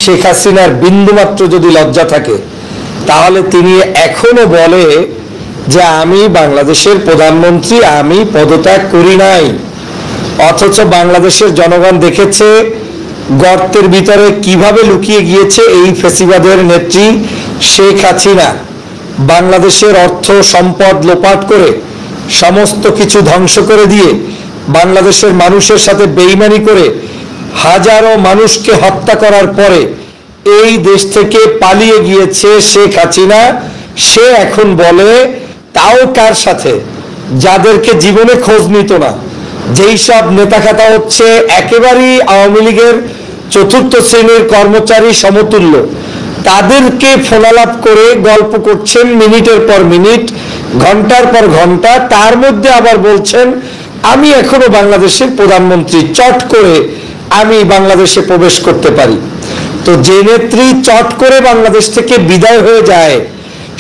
শেখ হাসিনার বিন্দুমাত্র যদি লজ্জা থাকে তাহলে তিনি এখনো বলে যে আমি বাংলাদেশের প্রধানমন্ত্রী, আমি পদত্যাগ করি নাই। অথচ বাংলাদেশের জনগণ দেখেছে গর্তের ভিতরে কিভাবে লুকিয়ে গিয়েছে এই ফ্যাসিবাদের নেত্রী শেখ হাসিনা। বাংলাদেশের অর্থ সম্পদ লোপাট করে সমস্ত কিছু ধ্বংস করে দিয়ে বাংলাদেশের মানুষের সাথে বেইমানি করে হাজারো মানুষকে হত্যা করার পরে এই দেশ থেকে পালিয়ে গিয়েছে শেখ হাসিনা। সে এখন বলে, তাও কার সাথে? যাদেরকে জীবনে খোঁজ নিত না, যেই সব নেতাখাতা হচ্ছে একেবারেই আওয়ামী লীগের চতুর্থ শ্রেণীর কর্মচারী সমতুল্য, তাদেরকে ফোনালাপ করে গল্প করছেন মিনিটের পর মিনিট, ঘন্টার পর ঘন্টা। তার মধ্যে আবার বলছেন আমি এখনো বাংলাদেশের প্রধানমন্ত্রী, চট করে আমি বাংলাদেশে প্রবেশ করতে পারি। তো যে নেত্রী চট করে বাংলাদেশ থেকে বিদায় হয়ে যায়,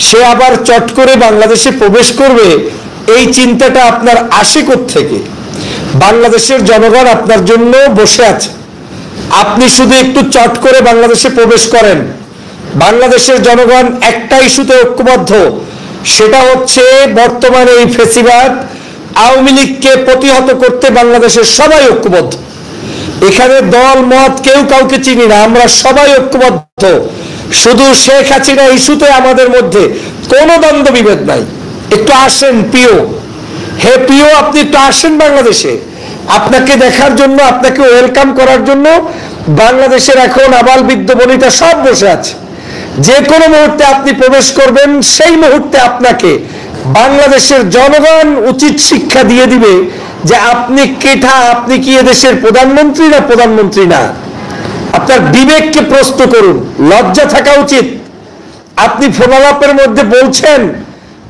সে আবার চট করে বাংলাদেশে প্রবেশ করবে, এই চিন্তাটা আপনার আসে কোত্থেকে? বাংলাদেশের জনগণ আপনার জন্য বসে আছে, আপনি শুধু একটু চট করে বাংলাদেশে প্রবেশ করেন। বাংলাদেশের জনগণ একটা ইস্যুতে ঐক্যবদ্ধ, সেটা হচ্ছে বর্তমানে এই ফ্যাসিবাদ আওয়ামী লীগকে প্রতিহত করতে বাংলাদেশের সবাই ঐক্যবদ্ধ। এখানে দল মত কেউ কাউকে চিনি না, আমরা সবাই ঐক্যবদ্ধ। শুধু শেখ হাসিনা ইস্যুতে আমাদের মধ্যে কোনো দ্বন্দ্ব বিভেদ নাই। একটু আসেন পিও, হে পিও, আপনি একটু আসেন বাংলাদেশে। আপনাকে দেখার জন্য, আপনাকে ওয়েলকাম করার জন্য বাংলাদেশের এখন আবাল বৃদ্ধ বনিতা সব বসে আছে। যে কোনো মুহূর্তে আপনি প্রবেশ করবেন, সেই মুহূর্তে আপনাকে বাংলাদেশের জনগণ উচিত শিক্ষা দিয়ে দিবে যে আপনি কেঠা, আপনি কি এদেশের প্রধানমন্ত্রী না প্রধানমন্ত্রী না। আপনার বিবেককে প্রশ্ন করুন, লজ্জা থাকা উচিত। আপনি ফোনালাপের মধ্যে বলছেন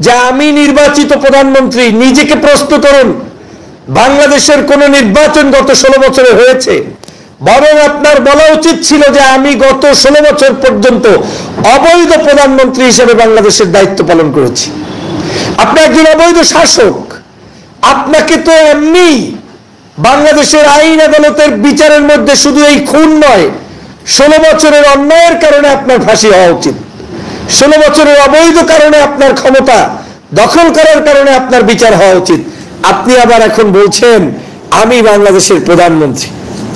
যে আমি নির্বাচিত প্রধানমন্ত্রী, নিজেকে প্রশ্ন করুন। বাংলাদেশের কোন নির্বাচন গত 16 বছরে হয়েছে? বরং আপনার বলা উচিত ছিল যে আমি গত 16 বছর পর্যন্ত অবৈধ প্রধানমন্ত্রী হিসেবে বাংলাদেশের দায়িত্ব পালন করেছি। আপনি একজন অবৈধ শাসক। আপনাকে তো এমনি বাংলাদেশের আইন আদালতের বিচারের মধ্যে শুধু এই খুন নয়, 16 বছরের অন্যায়ের কারণে আপনার ফাঁসি হওয়া উচিত। 16 বছরের অবৈধ কারণে আপনার ক্ষমতা দখল করার কারণে আপনার বিচার হওয়া উচিত। আপনি আবার এখন বলছেন আমি বাংলাদেশের প্রধানমন্ত্রী।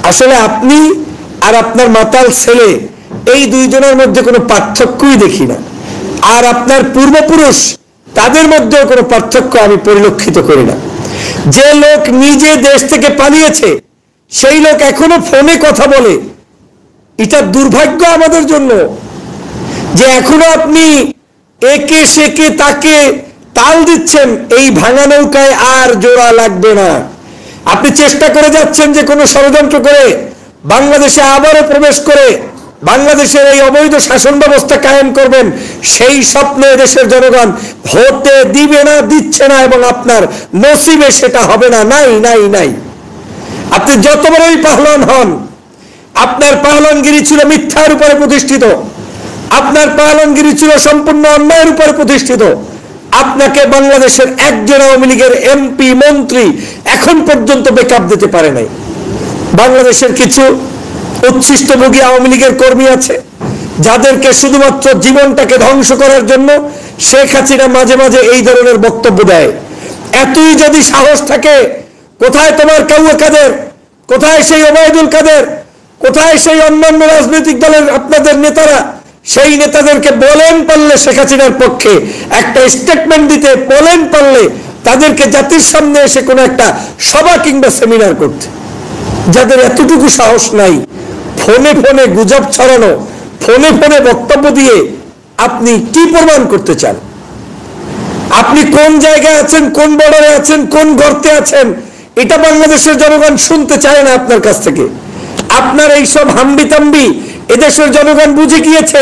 আসলে আপনি আর আপনার মাতাল ছেলে, এই দুইজনের মধ্যে কোনো পার্থক্যই দেখি না। আর আপনার পূর্বপুরুষ, তাদের মধ্যেও কোনো পার্থক্য আমি পরিলক্ষিত করি না। যে লোক নিজে দেশ থেকে পালিয়েছে, সেই লোক এখনো ফোনে কথা বলে। এটা দুর্ভাগ্য আমাদের জন্য যে এখনো আপনি একে সেকে তাকে তাল দিচ্ছেন। এই ভাঙা নৌকায় আর জোড়া লাগবে না। আপনি চেষ্টা করে যাচ্ছেন যে কোনো ষড়যন্ত্র করে বাংলাদেশে আবারও প্রবেশ করে বাংলাদেশের এই অবৈধ শাসন ব্যবস্থা কায়েম করবেন। সেই স্বপ্নে দেশের জনগণ হতে দিবে না, দিচ্ছে না, এবং আপনার নসিবে সেটা হবে না। নাই নাই নাই। আপনি যত বড়ই পাহলওয়ান হন, আপনার পাহলওয়ানগিরি ছিল মিথ্যার উপরে প্রতিষ্ঠিত, আপনার পাহলওয়ানগিরি ছিল সম্পূর্ণ অন্যায়ের উপরে প্রতিষ্ঠিত। আপনাকে বাংলাদেশের একজন আওয়ামী লীগের এমপি মন্ত্রী এখন পর্যন্ত ব্যাকআপ দিতে পারে নাই। বাংলাদেশের কিছু উচ্ছিষ্টভোগী আওয়ামী লীগের কর্মী আছে, যাদেরকে শুধুমাত্র জীবনটাকে ধ্বংস করার জন্য শেখ হাসিনা মাঝে মাঝে এই ধরনের বক্তব্য দেয়। এতই যদি সাহস থাকে, কোথায় তোমার কাউয়া কাদের, কোথায় সেই ওবায়দুল কাদের, কোথায় সেই অন্যান্য রাজনৈতিক দলের আপনাদের নেতারা? সেই নেতাদেরকে বলেন পারলে শেখ হাসিনার পক্ষে একটা স্টেটমেন্ট দিতে, বলেন পারলে তাদেরকে জাতির সামনে এসে কোনো একটা সভা কিংবা সেমিনার করতে। যাদের এতটুকু সাহস নাই, ফোনে ফোনে গুজব ছড়ানো, ফোনে ফোনে বক্তব্য দিয়ে আপনি কি প্রমাণ করতে চান? আপনি কোন জায়গায় আছেন, কোন বর্ডারে আছেন, কোন গর্তে আছেন, এটা বাংলাদেশের জনগণ শুনতে চায় না আপনার কাছ থেকে। আপনার এইসব হাম্বিতাম্বি এদেশের জনগণ বুঝে গিয়েছে।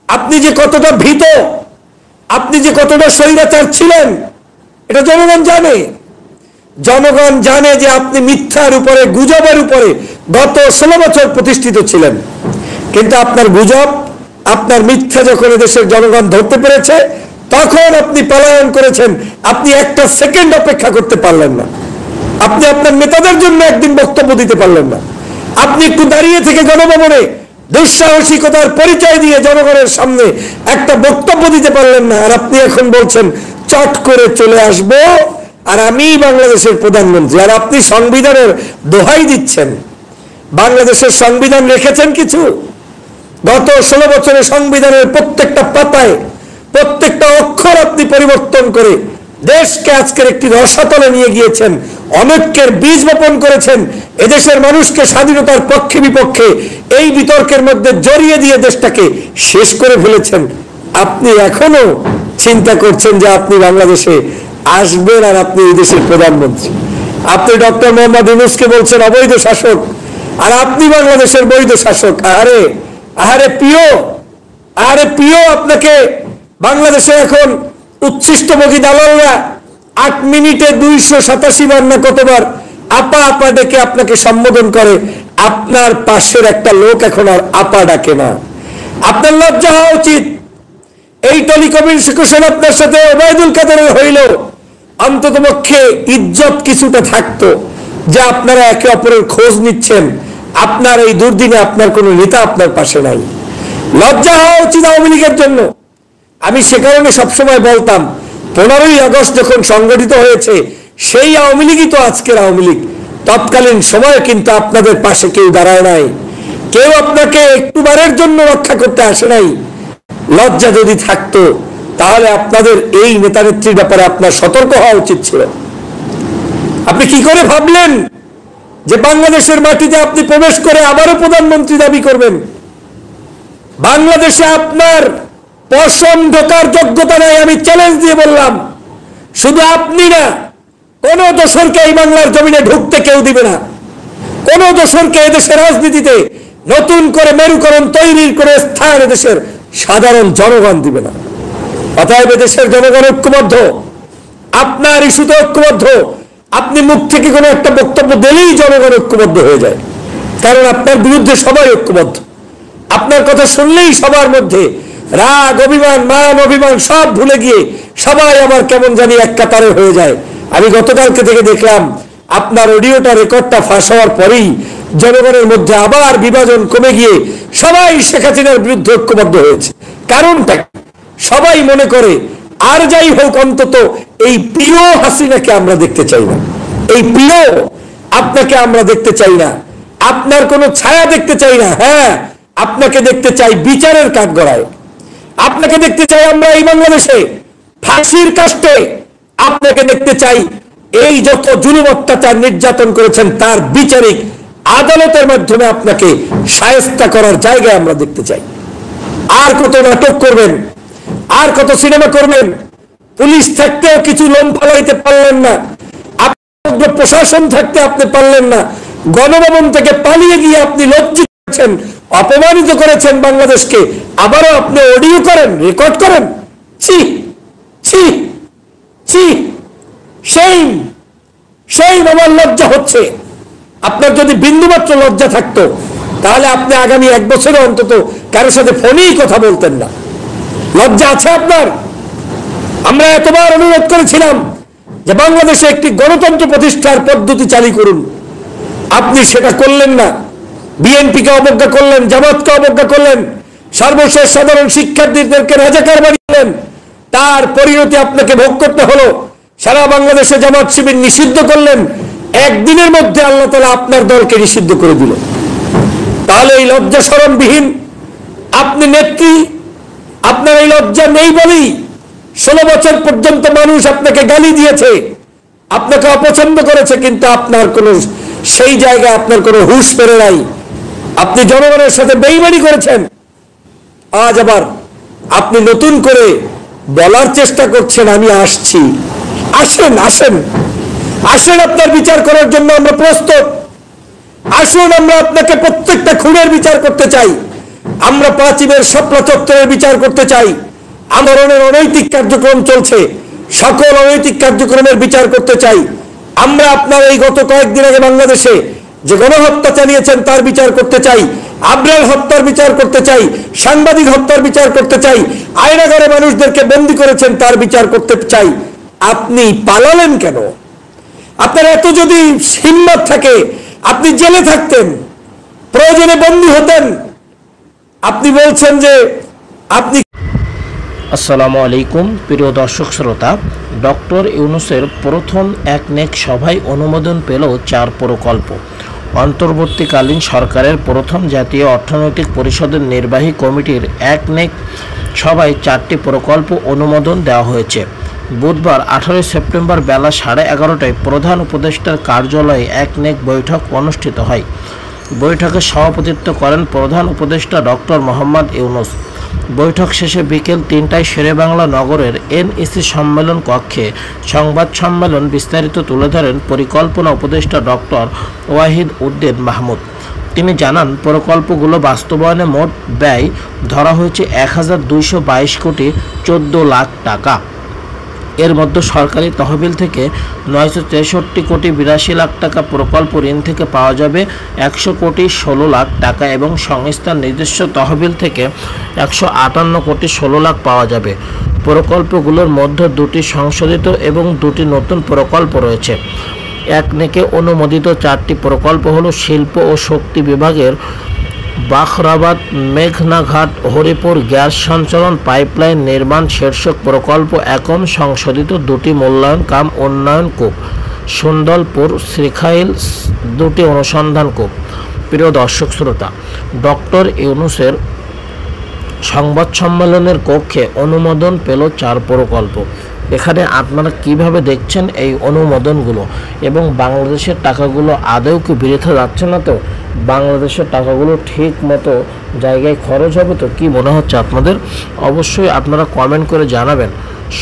আপনি যে কতটা ভীত, আপনি যে কতটা স্বৈরাচার ছিলেন, এটা জনগণ জানে। জনগণ জানে যে আপনি মিথ্যার উপরে, গুজবের উপরে গত 16 বছর প্রতিষ্ঠিত ছিলেন। কিন্তু আপনার গুজব, আপনার মিথ্যা যখন দেশের জনগণ ধরতে পেরেছে, তখন আপনি পলায়ন করেছেন। আপনি একটা সেকেন্ড অপেক্ষা করতে পারলেন না। আপনি আপনার নেতাদের জন্য একদিন বক্তব্য দিতে পারলেন না। আপনি একটু দাঁড়িয়ে থেকে গণভবনে দুঃসাহসিকতার পরিচয় দিয়ে জনগণের সামনে একটা বক্তব্য দিতে পারলেন না, আর আপনি এখন বলছেন চট করে চলে আসবো আর আমি বাংলাদেশের প্রধানমন্ত্রী। আর আপনি সংবিধানের দোহাই দিচ্ছেন। বাংলাদেশের সংবিধান রেখেছেন কিছু? গত 16 বছরে সংবিধানের প্রত্যেকটা পাতায় প্রত্যেকটা অক্ষর আপনি পরিবর্তন করে দেশকে আজকের একটি রসাতলে নিয়ে গিয়েছেন, অনৈক্যের বীজ বপন করেছেন, এদেশের মানুষকে স্বাধীনতার পক্ষে বিপক্ষে এই বিতর্কের মধ্যে জড়িয়ে দিয়ে দেশটাকে শেষ করে ফেলেছেন। আপনি এখনো চিন্তা করছেন যে আপনি বাংলাদেশে আসবেন আর আপনি এই দেশের প্রধানমন্ত্রী। আপনি ডক্টর মোহাম্মদ ইউনূসকে বলছেন অবৈধ শাসক, আর আপনি বাংলাদেশের বৈধ শাসক। আরে আরে প্রিয়, আরে প্রিয়, আপনাকে বাংলাদেশে এখন উচ্ছিষ্টভোগী দালালরা 8 মিনিটে 287 বার না কতবার আপা আপা ডেকে আপনাকে সম্বোধন করে। আপনার পাশের একটা লোক এখন আর আপা ডাকে না। আপনার লজ্জা হওয়া উচিত। এই টেলিকমিউনিকেশন আপনার সাথে ওবায়দুল কাদেরের হইল অন্তত পক্ষে ইজ্জত কিছুটা থাকতো, যে আপনারা একে অপরের খোঁজ নিচ্ছেন। আপনার এই দুর্দিনে আপনার কোনো নেতা আপনার পাশে নাই। লজ্জা হওয়া উচিত আওয়ামী লীগের জন্য। আমি সে কারণে সবসময় বলতাম 15ই আগস্ট যখন সংগঠিত হয়েছে সেই আওয়ামী লীগই তো আজকের আওয়ামী লীগ। তৎকালীন সময়ে কিন্তু আপনাদের পাশে কেউ দাঁড়ায় নাই, কেউ আপনাকে একটুবারের জন্য রক্ষা করতে আসে নাই। লজ্জা যদি থাকতো তাহলে আপনাদের এই নেতা নেত্রীর ব্যাপারে আপনার সতর্ক হওয়া উচিত ছিল। আপনি কি করে ভাবলেন যে বাংলাদেশের মাটিতে আপনি প্রবেশ করে আবারও প্রধানমন্ত্রী দাবি করবেন? বাংলাদেশে আপনার পশম ঢোকার যোগ্যতা নাই, আমি চ্যালেঞ্জ দিয়ে বললাম। শুধু আপনি না, কোন দোসরকে এই বাংলার জমিনে ঢুকতে কেউ দিবে না। কোন দোসরকে এদেশের রাজনীতিতে নতুন করে মেরুকরণ তৈরি করে স্থান এদেশের সাধারণ জনগণ দিবে না। অতএব এদেশের জনগণ ঐক্যবদ্ধ, আপনার ইস্যুতে ঐক্যবদ্ধ। আপনি মুখ থেকে কোনো একটা বক্তব্য দিলেই জনগণ ঐক্যবদ্ধ হয়ে যায়, কারণ আপনার বিরুদ্ধে সবাই ঐক্যবদ্ধ। আপনার কথা শুনলেই সবার মধ্যে রাগ, অভিমান, মান অভিমান সব ভুলে গিয়ে সবাই আবার কেমন জানি এক কাতারে হয়ে যায়। আমি গতকালকে থেকে দেখলাম আপনার অডিওটা রেকর্ডটা ফাঁস হওয়ার পরেই জনগণের মধ্যে আবার বিভাজন কমে গিয়ে সবাই শেখ হাসিনার বিরুদ্ধে ঐক্যবদ্ধ হয়েছে। কারণটা সবাই মনে করে আর যাই হোক অন্তত এই প্রিয় হাসিনাকে আমরা দেখতে চাই না, এই প্রিয় আপনাকে আমরা দেখতে চাই না, আপনার কোনো ছায়া দেখতে চাই না। হ্যাঁ, আপনাকে দেখতে চাই বিচারের কাঠগড়ায়, আপনাকে দেখতে চাই আমরা এই বাংলাদেশে ফাঁসির কাস্টে, আপনাকে দেখতে চাই এই যত জুলুম অত্যাচার নির্যাতন করেছেন তার বিচারিক আদালতের মাধ্যমে আপনাকে শায়েস্তা করার জায়গায় আমরা দেখতে চাই। আর কত নাটক করবেন, আর কত সিনেমা করবেন? পুলিশ থাকতেও কিছু লোম ফালাইতে পারলেন না, আপনার প্রশাসন থাকতে আপনি পারলেন না, গণভবন থেকে পালিয়ে গিয়ে আপনি লজ্জিত করেছেন, অপমানিত করেছেন বাংলাদেশকে, আবারও আপনি অডিও করেন, রেকর্ড করেন। ছি ছি ছি, সেই সেই আমার লজ্জা হচ্ছে। আপনার যদি বিন্দুমাত্র লজ্জা থাকতো তাহলে আপনি আগামী 1 বছরে অন্তত কারোর সাথে ফোনেই কথা বলতেন না। লজ্জা আছে আপনার? আমরা এতবার অনুরোধ করেছিলাম যে বাংলাদেশে একটি গণতন্ত্র প্রতিষ্ঠার পদ্ধতি চালু করুন, আপনি সেটা করলেন না। বিএনপিকে অবজ্ঞা করলেন, জামাতকে অবজ্ঞা করলেন, সর্বশেষ সাধারণ শিক্ষার্থীদেরকে রাজাকার বানিয়েছেন। তার পরিণতি আপনাকে ভোগ করতে হলো। সারা বাংলাদেশে জামাত শিবির নিষিদ্ধ করলেন, একদিনের মধ্যে আল্লাহ তাআলা আপনার দলকে নিষিদ্ধ করে দিল। তাহলে এই লজ্জা শরমবিহীন আপনি নেত্রী, আপনার এই লজ্জা নেই বলেই 16 বছর পর্যন্ত মানুষ আপনাকে গালি দিয়েছে, আপনাকে অপছন্দ করেছে, কিন্তু আপনার কোনো সেই জায়গায় আপনার কোনো হুঁশ ফেরে নাই। আপনি জনগণের সাথে বেইমানি করেছেন। আজ আবার আপনি নতুন করে বলার চেষ্টা করছেন আমি আসছি। আসেন আসেন আসেন, আপনার বিচার করার জন্য আমরা প্রস্তুত। আসুন, আমরা আপনাকে প্রত্যেকটা খুনের বিচার করতে চাই, আমরা 5 শাপলা চত্বরের বিচার করতে চাই। আন্দোলনের অনৈতিক কার্যক্রম চলছে, সকল অনৈতিক কার্যক্রমের বিচার করতে চাই আমরা। আপনার এই গত কয়েকদিন আগে বাংলাদেশে যে গণহত্যা চালিয়েছেন তার বিচার করতে চাই, আবরার হত্যার বিচার করতে চাই, সাংবাদিক হত্যার বিচার করতে চাই, আয়নাঘরে মানুষদেরকে বন্দী করেছেন তার বিচার করতে চাই। আপনি পালালেন কেন? আপনার এত যদি হিম্মত থাকে আপনি জেলে থাকতেন, প্রয়োজনে বন্দী হতেন, আপনি বলছেন যে আপনি। আসসালামু আলাইকুম প্রিয় দর্শক শ্রোতা, ডক্টর ইউনূসের প্রথম একনেক সভায় অনুমোদন পেল 4 প্রকল্প। অন্তর্বর্তীকালীন সরকারের প্রথম জাতীয় অর্থনৈতিক পরিষদের নির্বাহী কমিটির একনেক সভায় 4টি প্রকল্প অনুমোদন দেওয়া হয়েছে। বুধবার 18 সেপ্টেম্বর বেলা 11:30টায় প্রধান উপদেষ্টার কার্যালয়ে একনেক বৈঠক অনুষ্ঠিত হয়। বৈঠকে সভাপতিত্ব করেন প্রধান উপদেষ্টা ডক্টর মোহাম্মদ ইউনূস। বৈঠক শেষে বিকেল 3টায় শেরেবাংলা নগরের এনইসি সম্মেলন কক্ষে সংবাদ সম্মেলন বিস্তারিত তুলে ধরেন পরিকল্পনা উপদেষ্টা ডক্টর ওয়াহিদ উদ্দিন মাহমুদ। তিনি জানান, প্রকল্পগুলো বাস্তবায়নে মোট ব্যয় ধরা হয়েছে 1222 কোটি 14 লাখ টাকা। এর মধ্যে সরকারি তহবিল থেকে 963 কোটি 82 লাখ টাকা, প্রকল্প ঋণ থেকে পাওয়া যাবে 100 কোটি 16 লাখ টাকা এবং সংস্থার নিজস্ব তহবিল থেকে 158 কোটি 16 লাখ পাওয়া যাবে। প্রকল্পগুলোর মধ্যে 2টি সংশোধিত এবং 2টি নতুন প্রকল্প রয়েছে। একনেকে অনুমোদিত 4টি প্রকল্প হলো শিল্প ও শক্তি বিভাগের বাখরাবাদ মেঘনাঘাট হরিপুর গ্যাস সঞ্চালন পাইপলাইন নির্মাণ শীর্ষক প্রকল্প একম, সংশোধিত 2টি মূল্যায়ন কাম উন্নয়ন কূপ, সুন্দরপুর শ্রীখাইল 2টি অনুসন্ধান কূপ। প্রিয় দর্শক শ্রোতা, ডক্টর ইউনূসের সংবাদ সম্মেলনের কক্ষে অনুমোদন পেল 4 প্রকল্প। এখানে আপনারা কিভাবে দেখছেন এই অনুমোদনগুলো, এবং বাংলাদেশের টাকাগুলো আদৌ কি বৃথা যাচ্ছে না তো? বাংলাদেশের টাকাগুলো ঠিক মতো জায়গায় খরচ হবে তো? কি মনে হচ্ছে আপনাদের? অবশ্যই আপনারা কমেন্ট করে জানাবেন।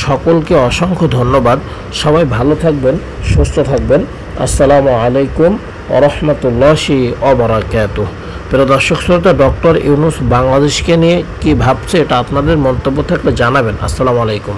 সকলকে অসংখ্য ধন্যবাদ। সবাই ভালো থাকবেন, সুস্থ থাকবেন। আসসালামু আলাইকুম ওয়া রাহমাতুল্লাহি ওয়া বারাকাতুহু। প্রিয় দর্শক শ্রোতা, ডক্টর ইউনূস বাংলাদেশকে নিয়ে কি ভাবছে এটা আপনাদের মন্তব্য থাকলে জানাবেন। আসসালামু আলাইকুম।